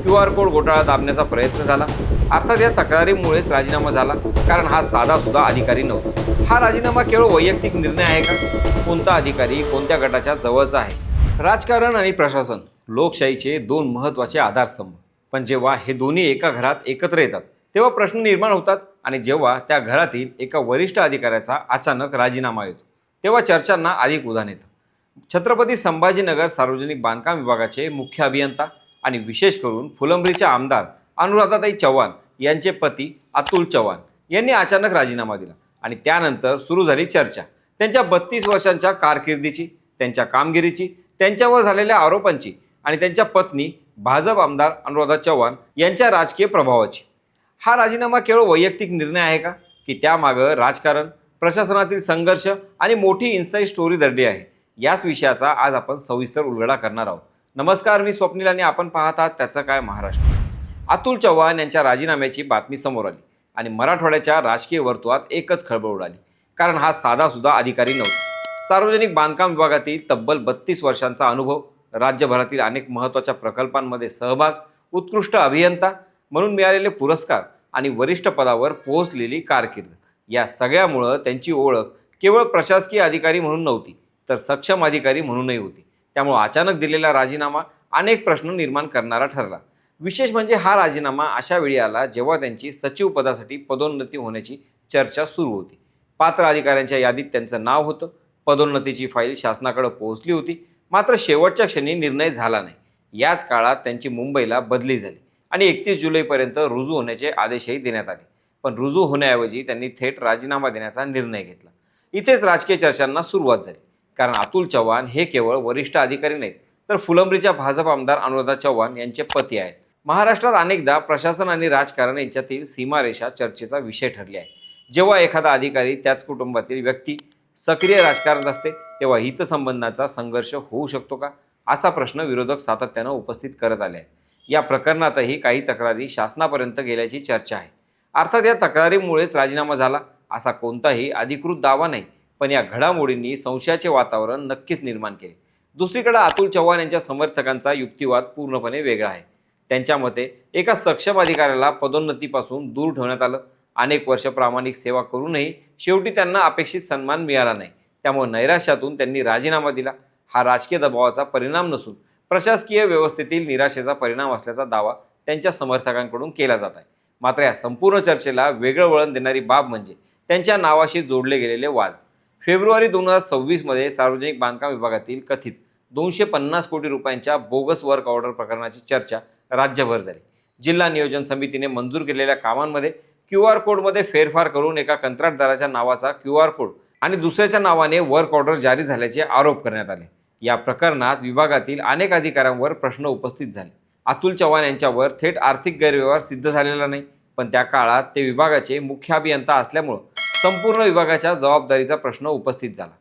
QR code घोटाळा दाबण्याचा प्रयत्न झाला। अर्थात या तक्रारीमुळेच राजीनामा झाला, कारण हा साधा सुद्धा अधिकारी नव्हता। हा राजीनामा केवळ वैयक्तिक निर्णय आहे का? कोणता अधिकारी कोणत्या गटाच्या जवळचा आहे? राजकारण आणि प्रशासन लोकशाहीचे दोन महत्त्वाचे आधारस्तंभ, पण जेव्हा हे दोन्ही एका घरात एकत्र येतात तेव्हा प्रश्न निर्माण होतात। आणि जेव्हा त्या घरातील एका वरिष्ठ अधिकाऱ्याचा अचानक राजीनामा येतो तेव्हा चर्चांना अधिक उधाण येतं। छत्रपती संभाजीनगर सार्वजनिक बांधकाम विभागाचे मुख्य अभियंता आणि विशेष करून फुलंब्रीचे आमदार अनुराधाताई चव्हाण यांचे पती अतुल चव्हाण यांनी अचानक राजीनामा दिला। आणि त्यानंतर सुरू झाली चर्चा त्यांच्या 32 वर्षांच्या कारकिर्दीची, त्यांच्या कामगिरीची, त्यांच्यावर झालेल्या आरोपांची आणि त्यांच्या पत्नी भाजप आमदार अनुराधा चव्हाण यांच्या राजकीय प्रभावाची। हा राजीनामा केवळ वैयक्तिक निर्णय आहे का, की त्यामागं राजकारण, प्रशासनातील संघर्ष आणि मोठी इन्साइड स्टोरी दडली आहे? याच विषयाचा आज आपण सविस्तर उलगडा करणार आहोत। नमस्कार, मी स्वप्नील आणि आपण पाहत आहात त्याचं काय महाराष्ट्र। अतुल चव्हाण यांच्या राजीनाम्याची बातमी समोर आली आणि मराठवाड्याच्या राजकीय वर्तुळात एकच खळबळ उडाली, कारण हा साधा सुद्धा अधिकारी नव्हता। सार्वजनिक बांधकाम विभागातील तब्बल 32 वर्षांचा अनुभव, राज्यभरातील अनेक महत्त्वाच्या प्रकल्पांमध्ये सहभाग, उत्कृष्ट अभियंता म्हणून मिळालेले पुरस्कार आणि वरिष्ठ पदावर पोहोचलेली कारकीर्द, या सगळ्यामुळं त्यांची ओळख केवळ प्रशासकीय अधिकारी म्हणून नव्हती, तर सक्षम अधिकारी म्हणूनही होती। त्यामुळे अचानक दिलेला राजीनामा अनेक प्रश्न निर्माण करणारा ठरला। विशेष म्हणजे हा राजीनामा अशा वेळी आला जेव्हा त्यांची सचिव पदासाठी पदोन्नती होण्याची चर्चा सुरू होती। पात्र अधिकाऱ्यांच्या यादीत त्यांचं नाव होतं, पदोन्नतीची फाईल शासनाकडे पोहोचली होती, मात्र शेवटच्या क्षणी निर्णय झाला नाही। याच काळात त्यांची मुंबईला बदली झाली आणि 31 जुलैपर्यंत रुजू होण्याचे आदेशही देण्यात आले। पण रुजू होण्याऐवजी त्यांनी थेट राजीनामा देण्याचा निर्णय घेतला। इथेच राजकीय चर्चांना सुरुवात झाली, कारण अतुल चव्हाण हे केवळ वरिष्ठ अधिकारी नाहीत, तर फुलंब्रीच्या भाजप आमदार अनुराधा चव्हाण यांचे पती आहेत। महाराष्ट्रात अनेकदा प्रशासन आणि राजकारण यांच्यातील सीमारेषा चर्चेचा विषय ठरली आहे। जेव्हा एखादा अधिकारी, त्याच कुटुंबातील व्यक्ती सक्रिय राजकारणात असते तेव्हा हितसंबंधाचा संघर्ष होऊ शकतो का, असा प्रश्न विरोधक सातत्यानं उपस्थित करत आले आहेत। या प्रकरणातही काही तक्रारी शासनापर्यंत गेल्याची चर्चा आहे। अर्थात या तक्रारीमुळेच राजीनामा झाला असा कोणताही अधिकृत दावा नाही, पण या घडामोडींनी संशयाचे वातावरण नक्कीच निर्माण केले। दुसरीकडे अतुल चव्हाण यांच्या समर्थकांचा युक्तिवाद पूर्णपणे वेगळा आहे। त्यांच्या मते एका सक्षम अधिकाऱ्याला पदोन्नतीपासून दूर ठेवण्यात आलं। अनेक वर्ष प्रामाणिक सेवा करूनही शेवटी त्यांना अपेक्षित सन्मान मिळाला नाही, त्यामुळे नैराश्यातून त्यांनी राजीनामा दिला। हा राजकीय दबावाचा परिणाम नसून प्रशासकीय व्यवस्थेतील निराशेचा परिणाम असल्याचा दावा त्यांच्या समर्थकांकडून केला जात आहे। मात्र या संपूर्ण चर्चेला वेगळं वळण देणारी बाब म्हणजे त्यांच्या नावाशी जोडले गेलेले वाद। फेब्रुवारी 2026 मध्ये सार्वजनिक बांधकाम विभागातील कथित 250 कोटी रुपयांच्या बोगस वर्क ऑर्डर प्रकरणाची चर्चा राज्यभर झाली। जिल्हा नियोजन समितीने मंजूर केलेल्या कामांमध्ये QR कोडमध्ये फेरफार करून एका कंत्राटदाराच्या नावाचा QR कोड आणि दुसऱ्याच्या नावाने वर्क ऑर्डर जारी झाल्याचे आरोप करण्यात आले। या प्रकरणात विभागातील अनेक अधिकाऱ्यांवर प्रश्न उपस्थित झाले। अतुल चव्हाण यांच्यावर थेट आर्थिक गैरव्यवहार सिद्ध झालेला नाही, पण त्या काळात ते विभागाचे मुख्य अभियंता असल्यामुळे संपूर्ण विभागाच्या जबाबदारीचा प्रश्न उपस्थित झाला।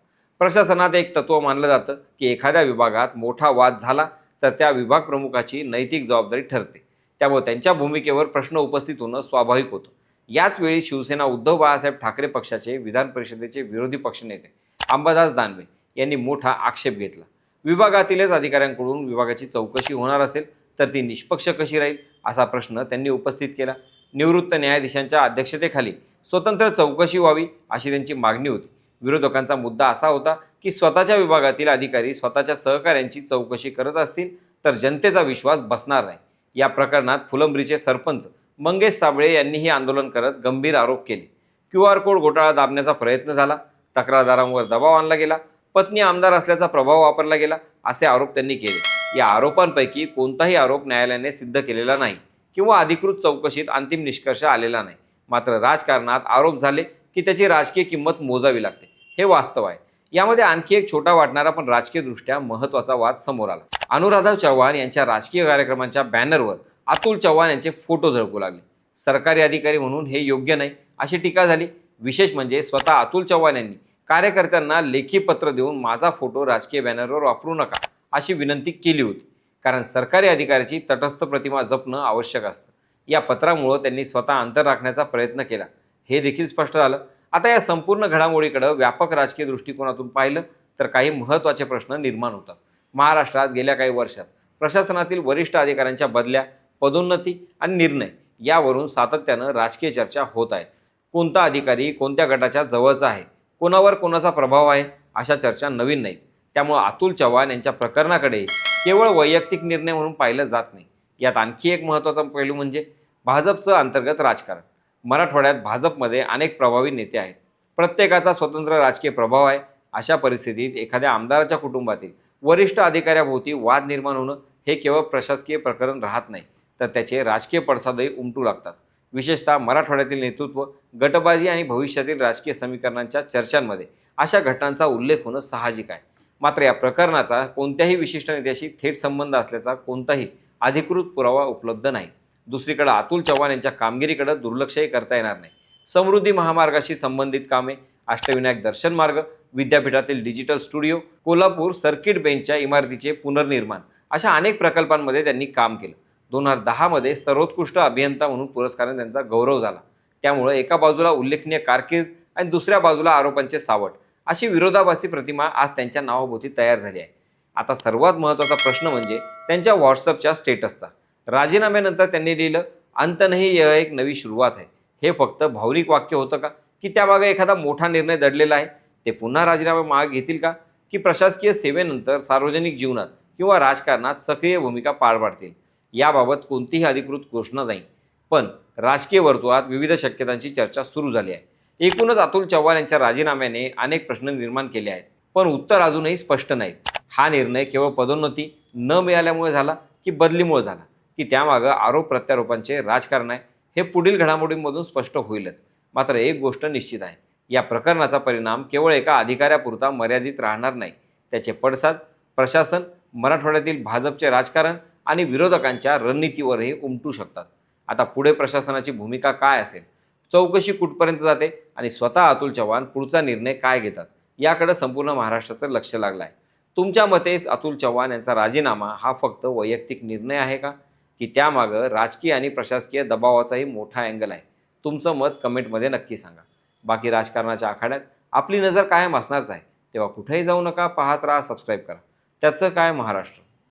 प्रशासनात एक तत्व मानलं जातं की एखाद्या विभागात मोठा वाद झाला तर त्या विभाग प्रमुखाची नैतिक जबाबदारी ठरते, त्यामुळे त्यांच्या भूमिकेवर प्रश्न उपस्थित होणं स्वाभाविक होतं। याच वेळी शिवसेना उद्धव बाळासाहेब ठाकरे पक्षाचे विधान परिषदेचे विरोधी पक्षनेते अंबादास दानवे यांनी मोठा आक्षेप घेतला। विभागातीलच अधिकाऱ्यांकडून विभागाची चौकशी होणार असेल तर ती निष्पक्ष कशी राहील, असा प्रश्न त्यांनी उपस्थित केला। निवृत्त न्यायाधीशांच्या अध्यक्षतेखाली स्वतंत्र चौकशी व्हावी अशी त्यांची मागणी होती। विरोधकांचा मुद्दा असा होता की स्वतःच्या विभागातील अधिकारी स्वतःच्या सहकाऱ्यांची चौकशी करत असतील तर जनतेचा विश्वास बसणार नाही। या प्रकरणात फुलंब्रीचे सरपंच मंगेश साबळे यांनीही आंदोलन करत गंभीर आरोप केले। QR कोड घोटाळा दाबण्याचा प्रयत्न झाला, तक्रारदारांवर दबाव आणला गेला, पत्नी आमदार असल्याचा प्रभाव वापरला गेला, असे आरोप त्यांनी केले। या आरोपांपैकी कोणताही आरोप न्यायालयाने सिद्ध केलेला नाही किंवा अधिकृत चौकशीत अंतिम निष्कर्ष आलेला नाही। मात्र राजकारणात आरोप झाले की त्याची राजकीय किंमत मोजावी लागते, हे वास्तव आहे। यामध्ये आणखी एक छोटा वाटणारा पण राजकीयदृष्ट्या महत्त्वाचा वाद समोर आला। अनुराधा चव्हाण यांच्या राजकीय कार्यक्रमांच्या बॅनरवर अतुल चव्हाण यांचे फोटो झळकू लागले। सरकारी अधिकारी म्हणून हे योग्य नाही अशी टीका झाली। विशेष म्हणजे स्वतः अतुल चव्हाण यांनी कार्यकर्त्यांना लेखी पत्र देऊन माझा फोटो राजकीय बॅनरवर वापरू नका अशी विनंती केली होती, कारण सरकारी अधिकाऱ्याची तटस्थ प्रतिमा जपणं आवश्यक असतं। या पत्रामुळे त्यांनी स्वतः अंतर राखण्याचा प्रयत्न केला, हे देखील स्पष्ट झालं। आता या संपूर्ण घडामोडीकडे व्यापक राजकीय दृष्टिकोनातून पाहिलं तर काही महत्त्वाचे प्रश्न निर्माण होतात। महाराष्ट्रात गेल्या काही वर्षात प्रशासनातील वरिष्ठ अधिकाऱ्यांच्या बदल्या, पदोन्नती आणि निर्णय यावरून सातत्यानं राजकीय चर्चा होत आहेत. कोणता अधिकारी कोणत्या गटाच्या जवळचा आहे, कोणावर कोणाचा प्रभाव आहे, अशा चर्चा नवीन नाहीत. त्यामुळे अतुल चव्हाण यांच्या प्रकरणाकडे केवळ वैयक्तिक निर्णय म्हणून पाहिलं जात नाही. यात आणखी एक महत्त्वाचा पैलू म्हणजे भाजपचं अंतर्गत राजकारण. मराठवाड्यात भाजपमध्ये अनेक प्रभावी नेते आहेत. प्रत्येकाचा स्वतंत्र राजकीय प्रभाव आहे. अशा परिस्थितीत एखाद्या आमदाराच्या कुटुंबातील वरिष्ठ अधिकाऱ्याभोवती वाद निर्माण होणं हे केवळ प्रशासकीय प्रकरण राहत नाही, तर त्याचे राजकीय पडसादही उमटू लागतात. विशेषतः मराठवाड्यातील नेतृत्व, गटबाजी आणि भविष्यातील राजकीय समीकरणांच्या चर्चांमध्ये अशा घटनांचा उल्लेख होणं साहजिक आहे. मात्र या प्रकरणाचा कोणत्याही विशिष्ट नेत्याशी थेट संबंध असल्याचा कोणताही अधिकृत पुरावा उपलब्ध नाही. दुसरीकडे अतुल चव्हाण यांच्या कामगिरीकडे दुर्लक्षही करता येणार नाही. समृद्धी महामार्गाशी संबंधित कामे, अष्टविनायक दर्शन मार्ग, विद्यापीठातील डिजिटल स्टुडिओ, कोल्हापूर सर्किट बेंचच्या इमारतीचे पुनर्निर्माण अशा अनेक प्रकल्पांमध्ये त्यांनी काम केलं. 2010 मध्ये सर्वोत्कृष्ट अभियंता म्हणून पुरस्काराने त्यांचा गौरव झाला. त्यामुळे एका बाजूला उल्लेखनीय कारकीर्द आणि दुसऱ्या बाजूला आरोपांचे सावट अशी विरोधाभासी प्रतिमा आज त्यांच्या नावाभोवती तयार झाली आहे. आता सर्वात महत्त्वाचा प्रश्न म्हणजे त्यांच्या व्हॉट्सअपच्या स्टेटसचा. राजीनाम्यानंतर त्यांनी लिहिलं, अंत नाही, यह एक नवी सुरुवात आहे. हे फक्त भावनिक वाक्य होतं का, की त्यामागे एखादा मोठा निर्णय दडलेला आहे? ते पुन्हा राजीनामा मागे घेतील का, की प्रशासकीय सेवेनंतर सार्वजनिक जीवनात किंवा राजकारणात सक्रिय भूमिका पार पाडतील? याबाबत कोणतीही अधिकृत घोषणा नाही, पण राजकीय वर्तुळात विविध शक्यतांची चर्चा सुरू झाली आहे. एकूणच अतुल चव्हाण यांच्या राजीनाम्याने अनेक प्रश्न निर्माण केले आहेत, पण उत्तर अजूनही स्पष्ट नाही. हा निर्णय केवळ पदोन्नती न मिळाल्यामुळे झाला, की बदलीमुळे झाला, की त्यामागं आरोप प्रत्यारोपांचे राजकारण आहे, हे पुढील घडामोडींमधून स्पष्ट होईलच. मात्र एक गोष्ट निश्चित आहे, या प्रकरणाचा परिणाम केवळ एका अधिकाऱ्यापुरता मर्यादित राहणार नाही. त्याचे पडसाद प्रशासन, मराठवाड्यातील भाजपचे राजकारण आणि विरोधकांच्या रणनीतीवरही उमटू शकतात. आता पुढे प्रशासनाची भूमिका काय असेल, चौकशी कुठपर्यंत जाते आणि स्वतः अतुल चव्हाण पुढचा निर्णय काय घेतात, याकडे संपूर्ण महाराष्ट्राचं लक्ष लागलं आहे. तुमच्या मते अतुल चव्हाण यांचा राजीनामा हा फक्त वैयक्तिक निर्णय आहे का, की त्यामागं राजकीय आणि प्रशासकीय दबावाचाही मोठा अँगल आहे? तुमचं मत कमेंटमध्ये नक्की सांगा. बाकी राजकारणाच्या आखाड्यात आपली नजर कायम असणारच आहे. तेव्हा कुठेही जाऊ नका, पाहत राहा, सबस्क्राईब करा. त्याचं काय महाराष्ट्र.